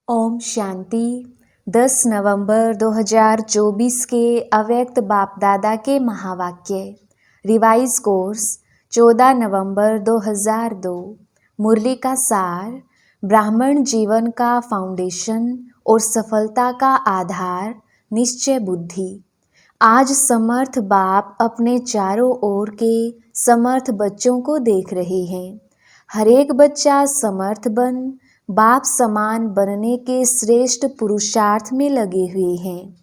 ओम शांति। 10 नवंबर 2024 के अव्यक्त बाप दादा के महावाक्य। रिवाइज कोर्स 14 नवंबर 2002। मुरली का सार। ब्राह्मण जीवन का फाउंडेशन और सफलता का आधार निश्चय बुद्धि। आज समर्थ बाप अपने चारों ओर के समर्थ बच्चों को देख रहे हैं। हर एक बच्चा समर्थ बन बाप समान बनने के श्रेष्ठ पुरुषार्थ में लगे हुए हैं।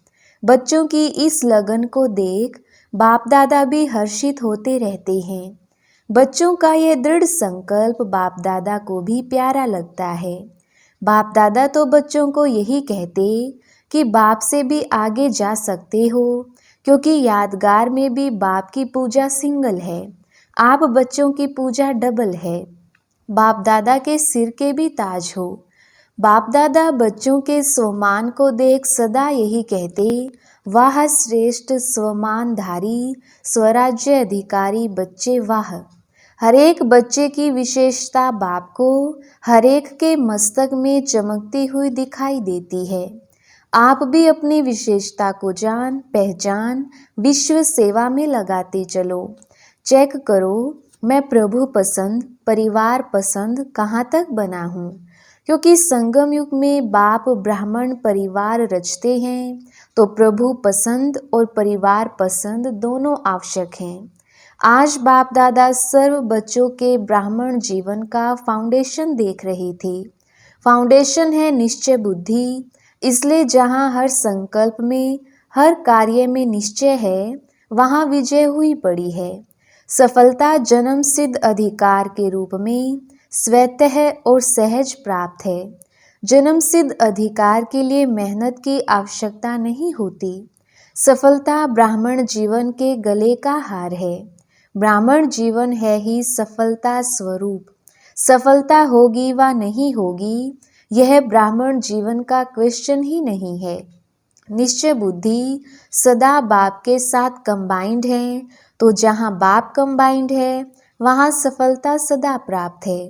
बच्चों की इस लगन को देख बाप दादा भी हर्षित होते रहते हैं। बच्चों का यह दृढ़ संकल्प बाप दादा को भी प्यारा लगता है। बाप दादा तो बच्चों को यही कहते कि बाप से भी आगे जा सकते हो, क्योंकि यादगार में भी बाप की पूजा सिंगल है, आप बच्चों की पूजा डबल है। बाप दादा के सिर के भी ताज हो। बाप दादा बच्चों के स्वमान को देख सदा यही कहते, वाह श्रेष्ठ स्वमानधारी स्वराज्य अधिकारी बच्चे वाह। हर एक बच्चे की विशेषता बाप को हर एक के मस्तक में चमकती हुई दिखाई देती है। आप भी अपनी विशेषता को जान पहचान विश्व सेवा में लगाते चलो। चेक करो, मैं प्रभु पसंद परिवार पसंद कहाँ तक बना हूँ, क्योंकि संगम युग में बाप ब्राह्मण परिवार रचते हैं, तो प्रभु पसंद और परिवार पसंद दोनों आवश्यक हैं। आज बाप दादा सर्व बच्चों के ब्राह्मण जीवन का फाउंडेशन देख रहे थे। फाउंडेशन है निश्चय बुद्धि, इसलिए जहाँ हर संकल्प में हर कार्य में निश्चय है, वहाँ विजय हुई पड़ी है। सफलता जन्म सिद्ध अधिकार के रूप में स्वतः और सहज प्राप्त है। जन्म सिद्ध अधिकार के लिए मेहनत की आवश्यकता नहीं होती। सफलता ब्राह्मण जीवन के गले का हार है। ब्राह्मण जीवन है ही सफलता स्वरूप। सफलता होगी व नहीं होगी, यह ब्राह्मण जीवन का क्वेश्चन ही नहीं है। निश्चय बुद्धि सदा बाप के साथ कंबाइंड है, तो जहाँ बाप कंबाइंड है वहाँ सफलता सदा प्राप्त है।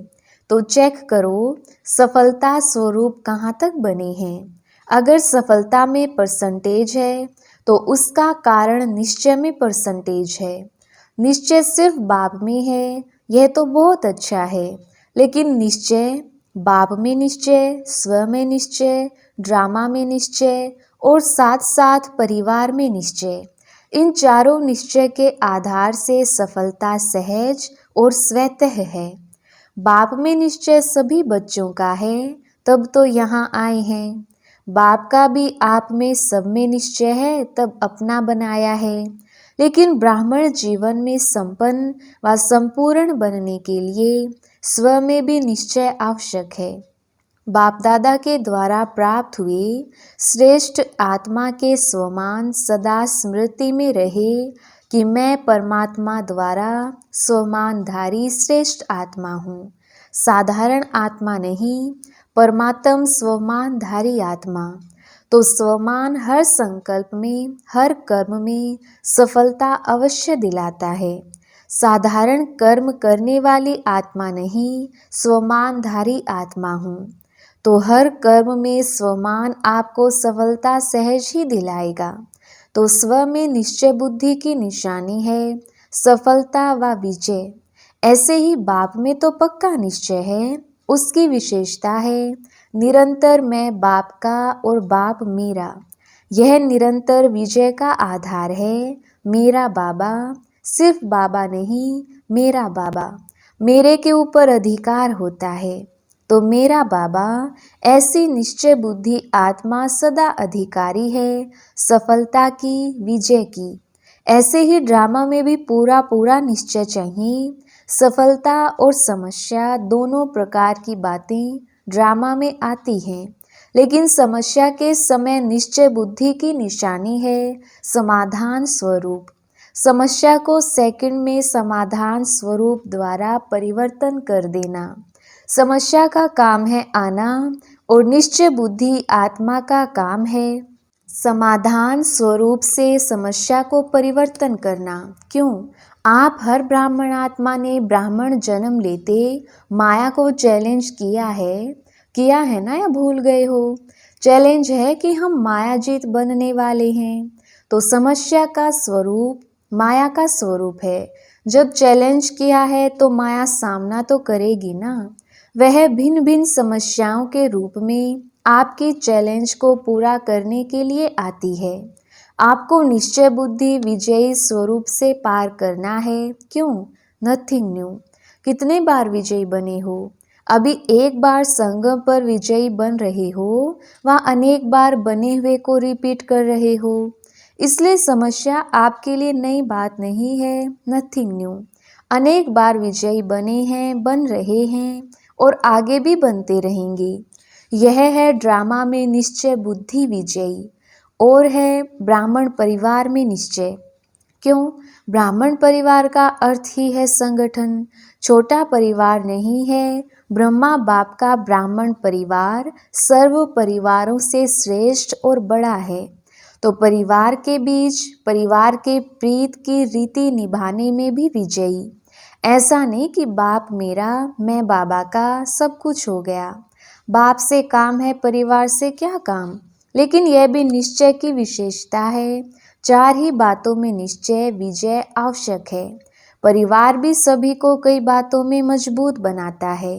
तो चेक करो, सफलता स्वरूप कहाँ तक बने हैं। अगर सफलता में परसेंटेज है तो उसका कारण निश्चय में परसेंटेज है। निश्चय सिर्फ बाप में है, यह तो बहुत अच्छा है, लेकिन निश्चय बाप में निश्चय, स्व में निश्चय, ड्रामा में निश्चय और साथ साथ परिवार में निश्चय, इन चारों निश्चय के आधार से सफलता सहज और स्वतः है। बाप में निश्चय सभी बच्चों का है, तब तो यहाँ आए हैं। बाप का भी आप में सब में निश्चय है, तब अपना बनाया है। लेकिन ब्राह्मण जीवन में संपन्न व संपूर्ण बनने के लिए स्व में भी निश्चय आवश्यक है। बाप दादा के द्वारा प्राप्त हुए श्रेष्ठ आत्मा के स्वमान सदा स्मृति में रहे कि मैं परमात्मा द्वारा स्वमानधारी श्रेष्ठ आत्मा हूँ। साधारण आत्मा नहीं, परमात्म स्वमानधारी आत्मा। तो स्वमान हर संकल्प में हर कर्म में सफलता अवश्य दिलाता है। साधारण कर्म करने वाली आत्मा नहीं, स्वमानधारी आत्मा हूँ। तो हर कर्म में स्वमान आपको सफलता सहज ही दिलाएगा। तो स्व में निश्चय बुद्धि की निशानी है सफलता व विजय। ऐसे ही बाप में तो पक्का निश्चय है, उसकी विशेषता है निरंतर मैं बाप का और बाप मेरा। यह निरंतर विजय का आधार है। मेरा बाबा, सिर्फ बाबा नहीं, मेरा बाबा। मेरे के ऊपर अधिकार होता है, तो मेरा बाबा ऐसी निश्चय बुद्धि आत्मा सदा अधिकारी है सफलता की, विजय की। ऐसे ही ड्रामा में भी पूरा पूरा निश्चय चाहिए। सफलता और समस्या दोनों प्रकार की बातें ड्रामा में आती हैं, लेकिन समस्या के समय निश्चय बुद्धि की निशानी है समाधान स्वरूप। समस्या को सेकंड में समाधान स्वरूप द्वारा परिवर्तन कर देना। समस्या का काम है आना और निश्चय बुद्धि आत्मा का काम है समाधान स्वरूप से समस्या को परिवर्तन करना। क्यों? आप हर ब्राह्मण आत्मा ने ब्राह्मण जन्म लेते माया को चैलेंज किया है किया है ना या भूल गए हो? चैलेंज है कि हम मायाजीत बनने वाले हैं। तो समस्या का स्वरूप माया का स्वरूप है। जब चैलेंज किया है तो माया सामना तो करेगी ना। वह भिन्न भिन्न समस्याओं के रूप में आपकी चैलेंज को पूरा करने के लिए आती है। आपको निश्चय बुद्धि विजयी स्वरूप से पार करना है। क्यों? Nothing new. कितने बार विजयी बने हो? अभी एक बार संगम पर विजयी बन रहे हो, वह अनेक बार बने हुए को रिपीट कर रहे हो। इसलिए समस्या आपके लिए नई बात नहीं है, नथिंग न्यू। अनेक बार विजयी बने हैं, बन रहे हैं और आगे भी बनते रहेंगे। यह है ड्रामा में निश्चय बुद्धि विजयी और है ब्राह्मण परिवार में निश्चय। क्यों? ब्राह्मण परिवार का अर्थ ही है संगठन। छोटा परिवार नहीं है। ब्रह्मा बाप का ब्राह्मण परिवार सर्व परिवारों से श्रेष्ठ और बड़ा है। तो परिवार के बीच परिवार के प्रीत की रीति निभाने में भी विजयी। ऐसा नहीं कि बाप मेरा मैं बाबा का सब कुछ हो गया। बाप से काम है, परिवार से क्या काम। लेकिन यह भी निश्चय की विशेषता है। चार ही बातों में निश्चय विजय आवश्यक है। परिवार भी सभी को कई बातों में मजबूत बनाता है।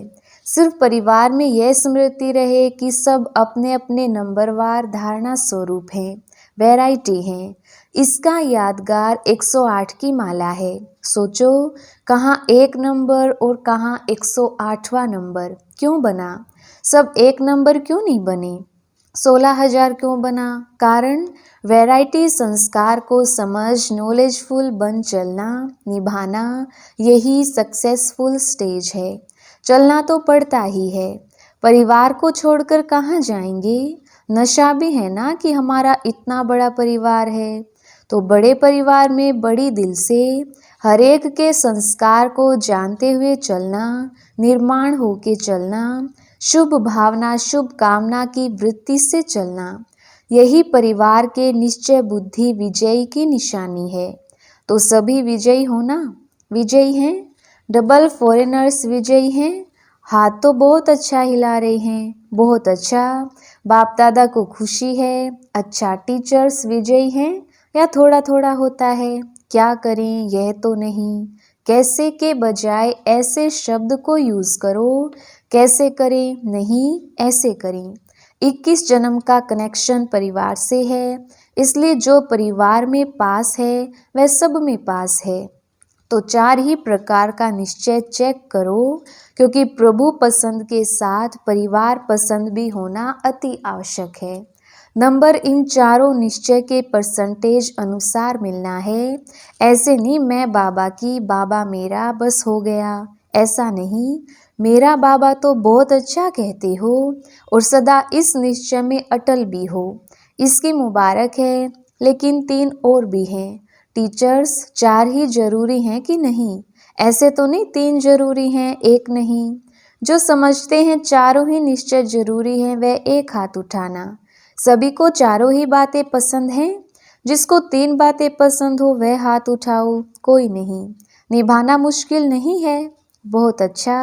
सिर्फ परिवार में यह स्मृति रहे कि सब अपने अपने नंबरवार धारणा स्वरूप हैं, वैरायटी हैं। इसका यादगार 108 की माला है। सोचो, कहाँ एक नंबर और कहाँ 108वां नंबर क्यों बना? सब एक नंबर क्यों नहीं बने? 16,000 क्यों बना? कारण वैरायटी संस्कार को समझ नॉलेजफुल बन चलना, निभाना, यही सक्सेसफुल स्टेज है। चलना तो पड़ता ही है। परिवार को छोड़कर कहाँ जाएंगे? नशा भी है ना कि हमारा इतना बड़ा परिवार है। तो बड़े परिवार में बड़ी दिल से हर एक के संस्कार को जानते हुए चलना, निर्माण होके चलना, शुभ भावना शुभ कामना की वृत्ति से चलना, यही परिवार के निश्चय बुद्धि विजयी की निशानी है। तो सभी विजयी हो ना? विजयी हैं? डबल फॉरेनर्स विजयी हैं? हाथ तो बहुत अच्छा हिला रहे हैं। बहुत अच्छा। बाप दादा को खुशी है। अच्छा। टीचर्स विजयी हैं या थोड़ा थोड़ा होता है? क्या करें, यह तो नहीं। कैसे के बजाय ऐसे शब्द को यूज करो। कैसे करें? नहीं, ऐसे करें। 21 जन्म का कनेक्शन परिवार से है, इसलिए जो परिवार में पास है वह सब में पास है। तो चार ही प्रकार का निश्चय चेक करो, क्योंकि प्रभु पसंद के साथ परिवार पसंद भी होना अति आवश्यक है। नंबर इन चारों निश्चय के परसेंटेज अनुसार मिलना है। ऐसे नहीं मैं बाबा की, बाबा मेरा, बस हो गया, ऐसा नहीं। मेरा बाबा तो बहुत अच्छा कहते हो और सदा इस निश्चय में अटल भी हो, इसकी मुबारक है। लेकिन 3 और भी हैं। टीचर्स 4 ही जरूरी हैं कि नहीं? ऐसे तो नहीं 3 जरूरी हैं, 1 नहीं। जो समझते हैं चारों ही निश्चय जरूरी हैं, वह एक हाथ उठाना। सभी को चारों ही बातें पसंद हैं? जिसको 3 बातें पसंद हो वह हाथ उठाओ। कोई नहीं। निभाना मुश्किल नहीं है। बहुत अच्छा।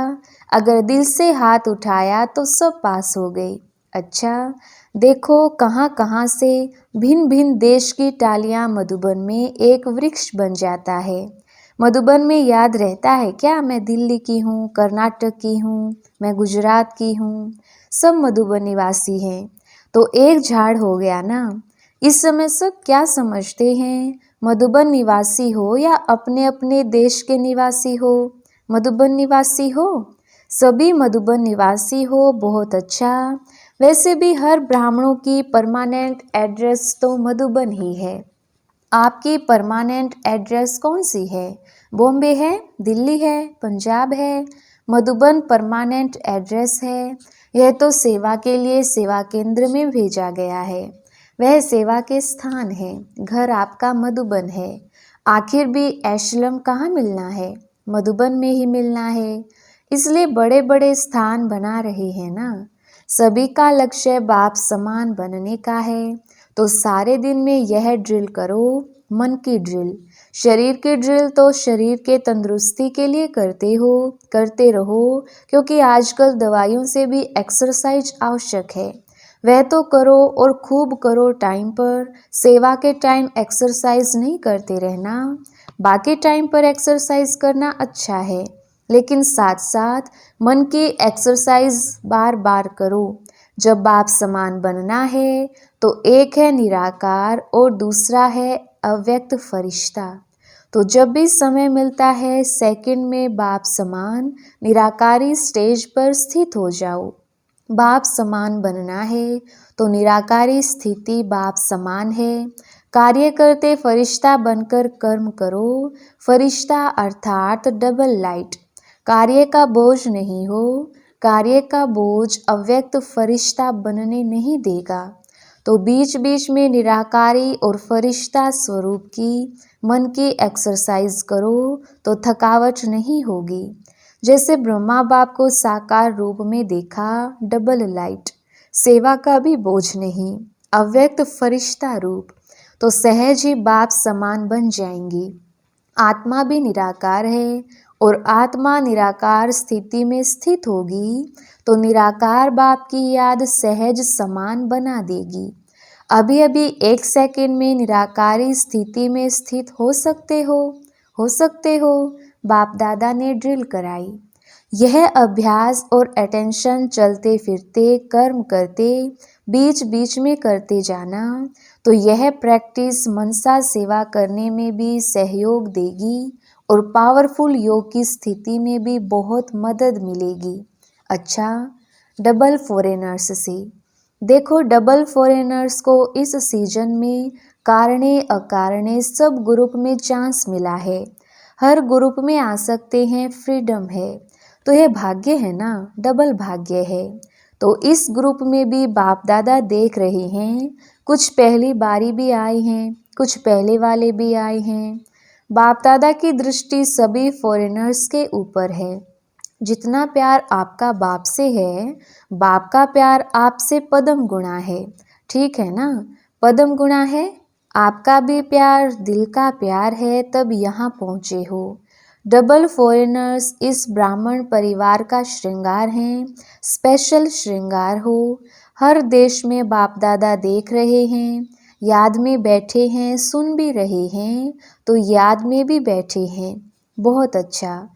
अगर दिल से हाथ उठाया तो सब पास हो गए। अच्छा। देखो कहाँ कहाँ से भिन्न भिन्न देश की टालियाँ मधुबन में एक वृक्ष बन जाता है। मधुबन में याद रहता है क्या मैं दिल्ली की हूँ, कर्नाटक की हूँ, मैं गुजरात की हूँ। सब मधुबन निवासी हैं। तो एक झाड़ हो गया ना। इस समय सब क्या समझते हैं? मधुबन निवासी हो या अपने अपने देश के निवासी हो? मधुबन निवासी हो। सभी मधुबन निवासी हो, बहुत अच्छा। वैसे भी हर ब्राह्मणों की परमानेंट एड्रेस तो मधुबन ही है। आपकी परमानेंट एड्रेस कौन सी है? बॉम्बे है, दिल्ली है, पंजाब है। मधुबन परमानेंट एड्रेस है। यह तो सेवा के लिए सेवा केंद्र में भेजा गया है। वह सेवा के स्थान है। घर आपका मधुबन है। आखिर भी एशलम कहाँ मिलना है? मधुबन में ही मिलना है। इसलिए बड़े बड़े स्थान बना रहे हैं ना। सभी का लक्ष्य बाप समान बनने का है। तो सारे दिन में यह ड्रिल करो, मन की ड्रिल। शरीर की ड्रिल तो शरीर के तंदुरुस्ती के लिए करते रहो, क्योंकि आजकल दवाइयों से भी एक्सरसाइज आवश्यक है। वह तो करो और खूब करो टाइम पर। सेवा के टाइम एक्सरसाइज नहीं करते रहना, बाकी टाइम पर एक्सरसाइज करना अच्छा है, लेकिन साथ साथ मन की एक्सरसाइज बार बार करो। जब बाप समान बनना है तो एक है निराकार और दूसरा है अव्यक्त फरिश्ता। तो जब भी समय मिलता है सेकंड में बाप समान निराकारी स्टेज पर स्थित हो जाओ। बाप समान बनना है तो निराकारी स्थिति बाप समान है। कार्य करते फरिश्ता बनकर कर्म करो। फरिश्ता अर्थात डबल लाइट। कार्य का बोझ नहीं हो, कार्य का बोझ अव्यक्त फरिश्ता बनने नहीं देगा। तो बीच बीच में निराकारी और फरिश्ता स्वरूप की मन की एक्सरसाइज करो तो थकावट नहीं होगी। जैसे ब्रह्मा बाप को साकार रूप में देखा, डबल लाइट, सेवा का भी बोझ नहीं, अव्यक्त फरिश्ता रूप, तो सहज ही बाप समान बन जाएंगी। आत्मा भी निराकार है और आत्मा निराकार स्थिति में स्थित होगी तो निराकार बाप की याद सहज समान बना देगी। अभी अभी एक सेकंड में निराकारी स्थिति में स्थित हो सकते हो। बाप दादा ने ड्रिल कराई। यह अभ्यास और अटेंशन चलते फिरते कर्म करते बीच बीच में करते जाना, तो यह प्रैक्टिस मनसा सेवा करने में भी सहयोग देगी और पावरफुल योग की स्थिति में भी बहुत मदद मिलेगी। अच्छा, डबल फॉरेनर्स से देखो, डबल फॉरेनर्स को इस सीजन में कारणे अकारणे सब ग्रुप में चांस मिला है। हर ग्रुप में आ सकते हैं, फ्रीडम है। तो यह भाग्य है ना, डबल भाग्य है। तो इस ग्रुप में भी बाप दादा देख रहे हैं। कुछ पहली बारी भी आए हैं, कुछ पहले वाले भी आए हैं। बाप दादा की दृष्टि सभी फॉरेनर्स के ऊपर है। जितना प्यार आपका बाप से है, बाप का प्यार आपसे पदम गुणा है। ठीक है ना, पदम गुणा है। आपका भी प्यार दिल का प्यार है, तब यहाँ पहुँचे हो। डबल फॉरेनर्स इस ब्राह्मण परिवार का श्रृंगार हैं, स्पेशल श्रृंगार हो। हर देश में बाप दादा देख रहे हैं, याद में बैठे हैं, सुन भी रहे हैं, तो याद में भी बैठे हैं। बहुत अच्छा।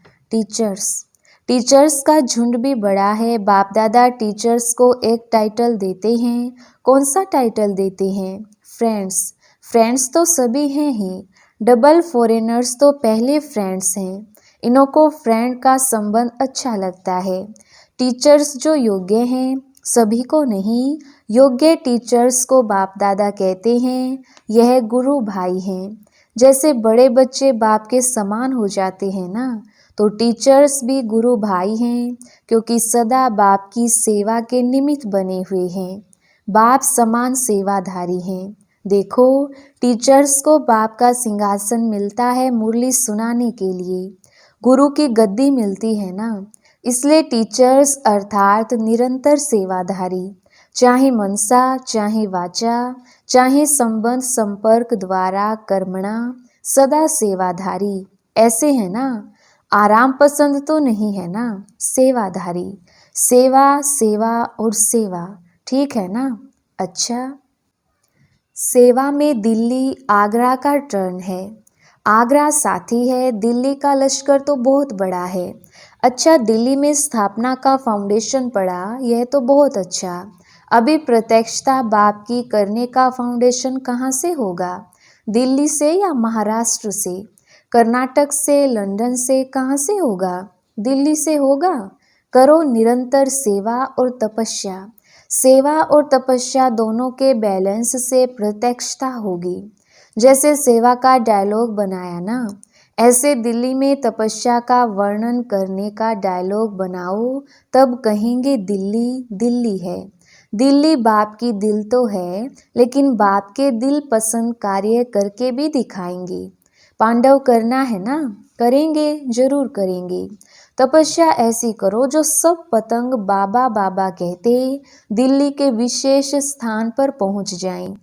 टीचर्स का झुंड भी बड़ा है। बाप दादा टीचर्स को एक टाइटल देते हैं। कौन सा टाइटल देते हैं? फ्रेंड्स तो सभी हैं ही। डबल फॉरेनर्स तो पहले फ्रेंड्स हैं। इन्हों को फ्रेंड का संबंध अच्छा लगता है। टीचर्स जो योग्य हैं, सभी को नहीं, योग्य टीचर्स को बाप दादा कहते हैं। यह गुरु भाई हैं। जैसे बड़े बच्चे बाप के समान हो जाते हैं ना, तो टीचर्स भी गुरु भाई हैं, क्योंकि सदा बाप की सेवा के निमित्त बने हुए हैं। बाप समान सेवाधारी हैं। देखो, टीचर्स को बाप का सिंहासन मिलता है मुरली सुनाने के लिए, गुरु की गद्दी मिलती है ना, इसलिए टीचर्स अर्थात निरंतर सेवाधारी, चाहे मनसा, चाहे वाचा, चाहे संबंध संपर्क द्वारा कर्मणा, सदा सेवाधारी। ऐसे है ना, आराम पसंद तो नहीं है ना, सेवाधारी। सेवा और सेवा, ठीक है ना। अच्छा, सेवा में दिल्ली आगरा का टर्न है। आगरा साथी है, दिल्ली का लश्कर तो बहुत बड़ा है। अच्छा, दिल्ली में स्थापना का फाउंडेशन पड़ा, यह तो बहुत अच्छा। अभी प्रत्यक्षता बाप की करने का फाउंडेशन कहाँ से होगा? दिल्ली से या महाराष्ट्र से, कर्नाटक से, लंदन से, कहाँ से होगा? दिल्ली से होगा। करो निरंतर सेवा और तपस्या। सेवा और तपस्या दोनों के बैलेंस से प्रत्यक्षता होगी। जैसे सेवा का डायलॉग बनाया ना, ऐसे दिल्ली में तपस्या का वर्णन करने का डायलॉग बनाओ, तब कहेंगे दिल्ली दिल्ली है। दिल्ली बाप की दिल तो है, लेकिन बाप के दिल पसंद कार्य करके भी दिखाएंगे। पांडव करना है ना, करेंगे, जरूर करेंगे। तपस्या ऐसी करो जो सब पतंग बाबा बाबा कहते दिल्ली के विशेष स्थान पर पहुंच जाएं।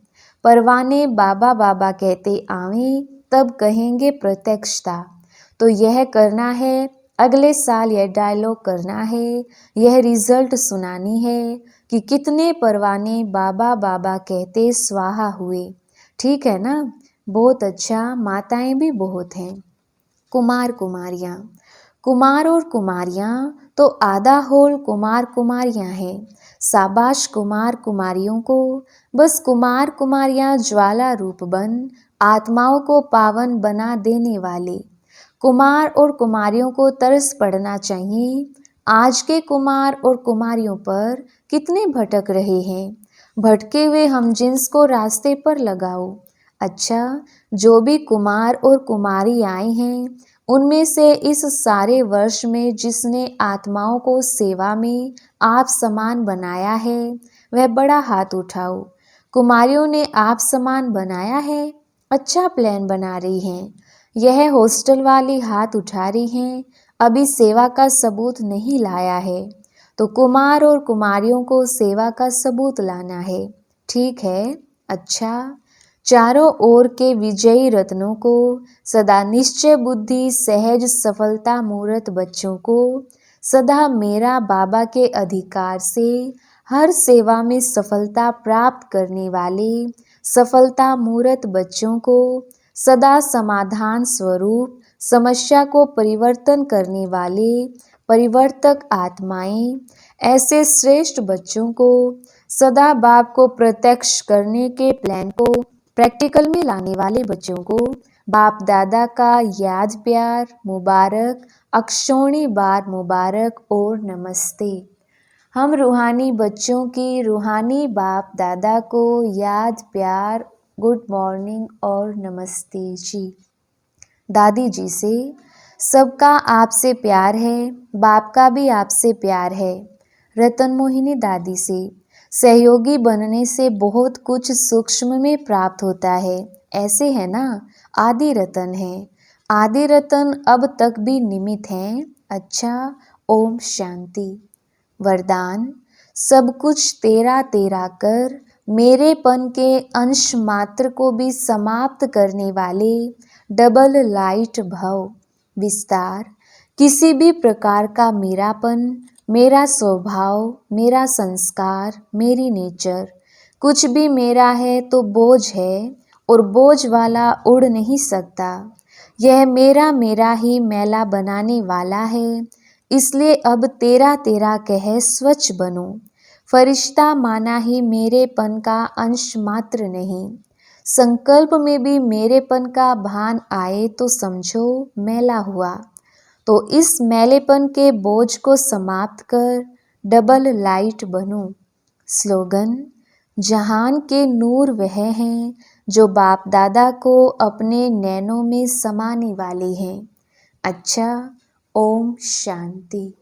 परवाने बाबा बाबा कहते आवें, तब कहेंगे प्रत्यक्षता। तो यह करना है, अगले साल यह डायलॉग करना है, यह रिजल्ट सुनानी है कि कितने परवाने बाबा बाबा कहते स्वाहा हुए। ठीक है ना? बहुत अच्छा। माताएं भी बहुत हैं। कुमार कुमारियाँ, कुमार और कुमारियाँ तो आधा होल कुमार कुमारियाँ हैं। शाबाश कुमार कुमारियों को। बस कुमार कुमारियाँ ज्वाला रूप बन आत्माओं को पावन बना देने वाले। कुमार और कुमारियों को तरस पड़ना चाहिए। आज के कुमार और कुमारियों पर कितने भटक रहे हैं। भटके हुए हम जिन्स को रास्ते पर लगाओ। अच्छा, जो भी कुमार और कुमारी आए हैं, उनमें से इस सारे वर्ष में जिसने आत्माओं को सेवा में आप समान बनाया है, वह बड़ा हाथ उठाओ। कुमारियों ने आप समान बनाया है। अच्छा प्लान बना रही हैं। यह हॉस्टल वाली हाथ उठा रही हैं, अभी सेवा का सबूत नहीं लाया है। तो कुमार और कुमारियों को सेवा का सबूत लाना है। ठीक है। अच्छा, चारों ओर के विजयी रत्नों को, सदा निश्चय बुद्धि सहज सफलता मूर्त बच्चों को, सदा मेरा बाबा के अधिकार से हर सेवा में सफलता प्राप्त करने वाले सफलता मूर्त बच्चों को, सदा समाधान स्वरूप समस्या को परिवर्तन करने वाले परिवर्तक आत्माएं, ऐसे श्रेष्ठ बच्चों को, सदा बाप को प्रत्यक्ष करने के प्लान को प्रैक्टिकल में लाने वाले बच्चों को बाप दादा का याद प्यार मुबारक, अक्षौणी बार मुबारक और नमस्ते। हम रूहानी बच्चों की रूहानी बाप दादा को याद प्यार, गुड मॉर्निंग और नमस्ते जी। दादी जी से सबका आपसे प्यार है, बाप का भी आपसे प्यार है। रतन मोहिनी दादी से सहयोगी बनने से बहुत कुछ सूक्ष्म में प्राप्त होता है, ऐसे है ना? आदि रतन है। आदि रतन अब तक भी निमित्त हैं। अच्छा, ओम शांति। वरदान, सब कुछ तेरा तेरा कर मेरेपन के अंश मात्र को भी समाप्त करने वाले डबल लाइट भव। विस्तार, किसी भी प्रकार का मेरापन, मेरा स्वभाव, मेरा संस्कार, मेरी नेचर, कुछ भी मेरा है तो बोझ है और बोझ वाला उड़ नहीं सकता। यह मेरा मेरा ही मैला बनाने वाला है। इसलिए अब तेरा तेरा कह स्वच्छ बनो। फरिश्ता माना ही मेरेपन का अंश मात्र नहीं। संकल्प में भी मेरेपन का भान आए तो समझो मैला हुआ। तो इस मैलेपन के बोझ को समाप्त कर डबल लाइट बनो। स्लोगन, जहान के नूर वह हैं जो बाप दादा को अपने नैनों में समाने वाले हैं। अच्छा, ओम शांति।